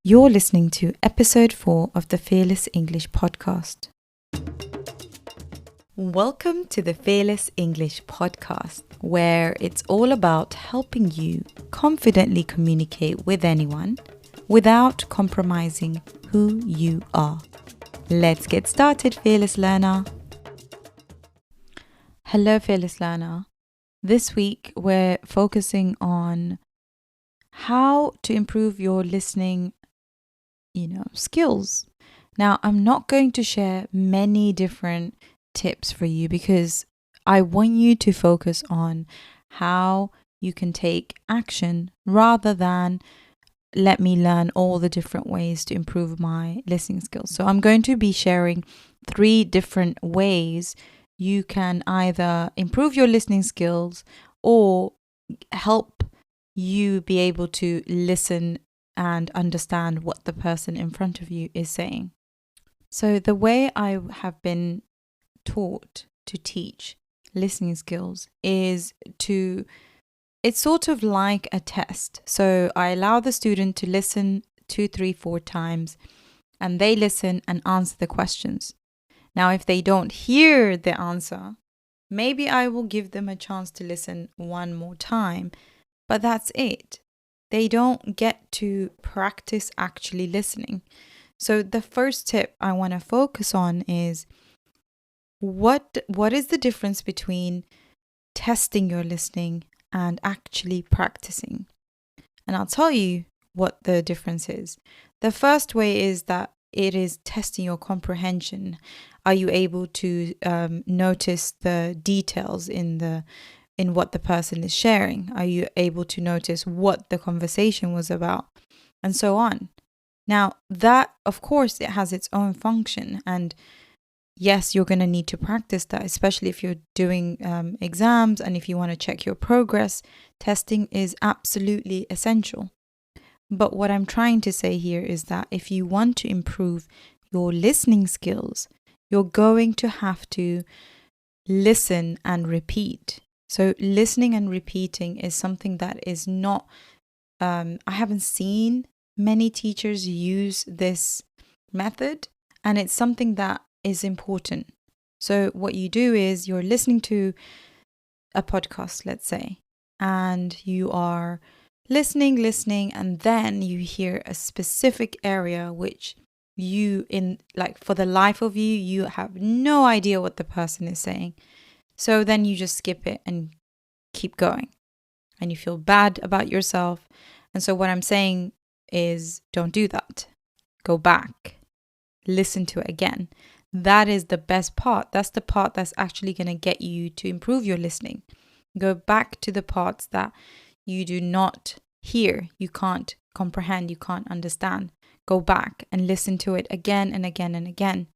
You're listening to episode 4 of the Fearless English podcast. Welcome to the Fearless English podcast, where it's all about helping you confidently communicate with anyone without compromising who you are. Let's get started, Fearless Learner. Hello, Fearless Learner. This week, we're focusing on how to improve your listening skills. Now, I'm not going to share many different tips for you because I want you to focus on how you can take action rather than let me learn all the different ways to improve my listening skills. So I'm going to be sharing 3 different ways you can either improve your listening skills or help you be able to listen and understand what the person in front of you is saying. So the way I have been taught to teach listening skills is it's sort of like a test. So I allow the student to listen 2, 3, 4 times and they listen and answer the questions. Now, if they don't hear the answer, maybe I will give them a chance to listen one more time, but that's it. They don't get to practice actually listening. So the first tip I want to focus on is what is the difference between testing your listening and actually practicing? And I'll tell you what the difference is. The first way is that it is testing your comprehension. Are you able to notice the details in what the person is sharing? Are you able to notice what the conversation was about? And so on. Now, that, of course, it has its own function. And yes, you're going to need to practice that, especially if you're doing exams and if you want to check your progress. Testing is absolutely essential. But what I'm trying to say here is that if you want to improve your listening skills, you're going to have to listen and repeat. So listening and repeating is something that is not, I haven't seen many teachers use this method, and it's something that is important. So what you do is you're listening to a podcast, let's say, and you are listening, and then you hear a specific area which for the life of you, you have no idea what the person is saying. So then you just skip it and keep going. And you feel bad about yourself. And so what I'm saying is don't do that. Go back. Listen to it again. That is the best part. That's the part that's actually going to get you to improve your listening. Go back to the parts that you do not hear, you can't comprehend, you can't understand. Go back and listen to it again and again and again.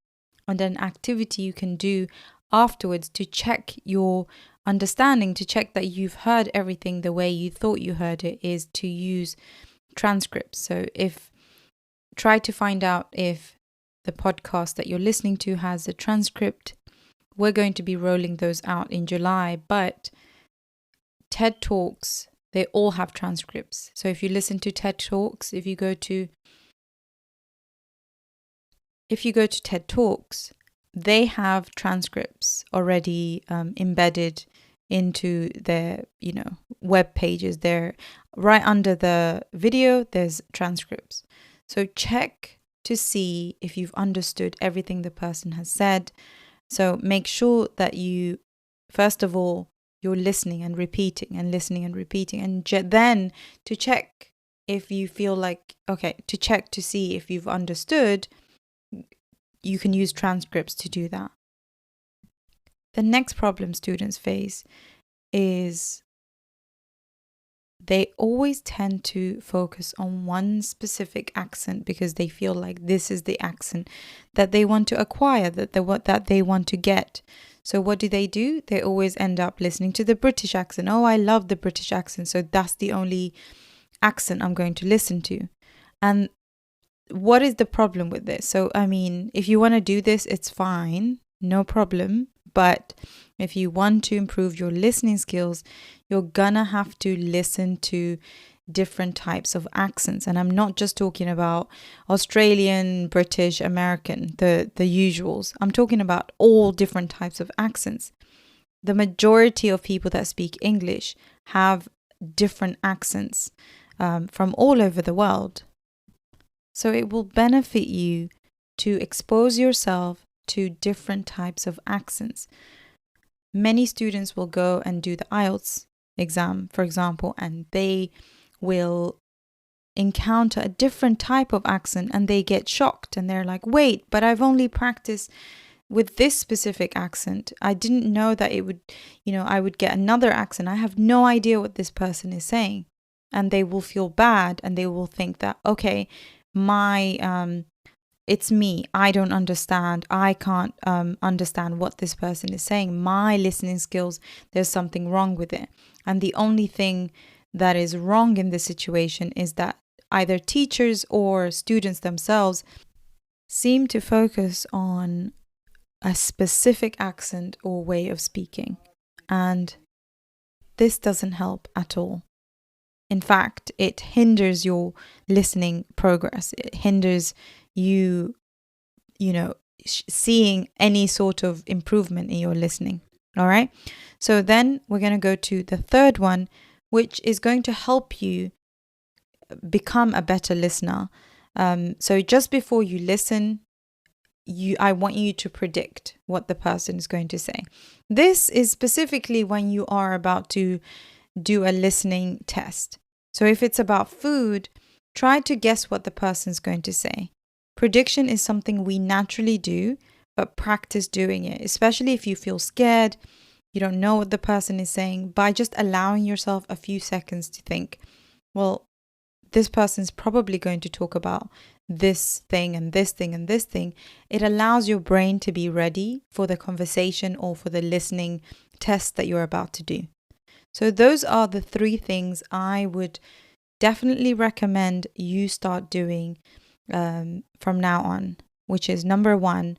And an activity you can do afterwards to check your understanding, to check that you've heard everything the way you thought you heard it, is to use transcripts. So try to find out if the podcast that you're listening to has a transcript. We're going to be rolling those out in July, but TED Talks, they all have transcripts. So if you listen to TED Talks, if you go to TED Talks, they have transcripts already embedded into their, web pages. They're right under the video, there's transcripts. So check to see if you've understood everything the person has said. So make sure that you, first of all, you're listening and repeating and listening and repeating. And then to check if you feel like, to check to see if you've understood, you can use transcripts to do that. The next problem students face is they always tend to focus on one specific accent because they feel like this is the accent that they want to acquire, that they want to get. So what do? They always end up listening to the British accent. Oh, I love the British accent, so that's the only accent I'm going to listen to. And what is the problem with this? So, if you want to do this, it's fine, no problem. But if you want to improve your listening skills, you're gonna have to listen to different types of accents. And I'm not just talking about Australian, British, American, the usuals. I'm talking about all different types of accents. The majority of people that speak English have different accents from all over the world. So it will benefit you to expose yourself to different types of accents. Many students will go and do the IELTS exam, for example, and they will encounter a different type of accent and they get shocked and they're like, wait, but I've only practiced with this specific accent. I didn't know that it would, I would get another accent. I have no idea what this person is saying. And they will feel bad and they will think that, okay, it's me. I don't understand. I can't understand what this person is saying. My listening skills, there's something wrong with it. And the only thing that is wrong in this situation is that either teachers or students themselves seem to focus on a specific accent or way of speaking. And this doesn't help at all. In fact, it hinders your listening progress. It hinders you, seeing any sort of improvement in your listening. All right. So then we're going to go to the third one, which is going to help you become a better listener. So just before you listen, I want you to predict what the person is going to say. This is specifically when you are about to do a listening test. So if it's about food, try to guess what the person's going to say. Prediction is something we naturally do, but practice doing it, especially if you feel scared, you don't know what the person is saying, by just allowing yourself a few seconds to think, well, this person's probably going to talk about this thing and this thing and this thing. It allows your brain to be ready for the conversation or for the listening test that you're about to do. So those are the 3 things I would definitely recommend you start doing from now on, which is number 1,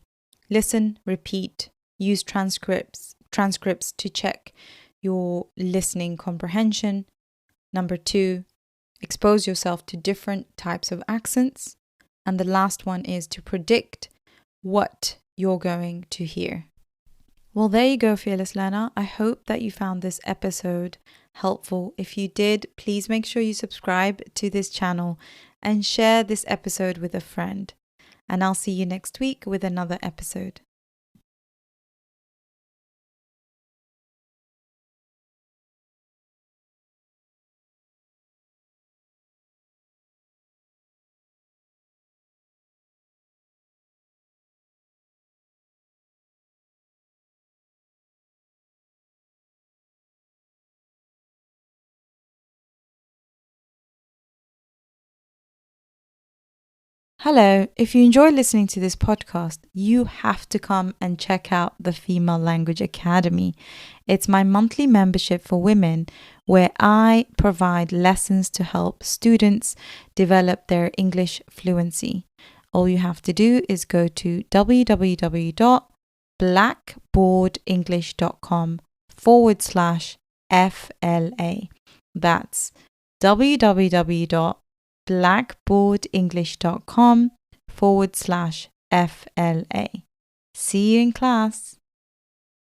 listen, repeat, use transcripts to check your listening comprehension. Number 2, expose yourself to different types of accents. And the last one is to predict what you're going to hear. Well, there you go, fearless learner. I hope that you found this episode helpful. If you did, please make sure you subscribe to this channel and share this episode with a friend. And I'll see you next week with another episode. Hello, if you enjoy listening to this podcast, you have to come and check out the Female Language Academy. It's my monthly membership for women where I provide lessons to help students develop their English fluency. All you have to do is go to www.blackboardenglish.com/FLA. That's www.blackboardenglish.com/FLA. See you in class.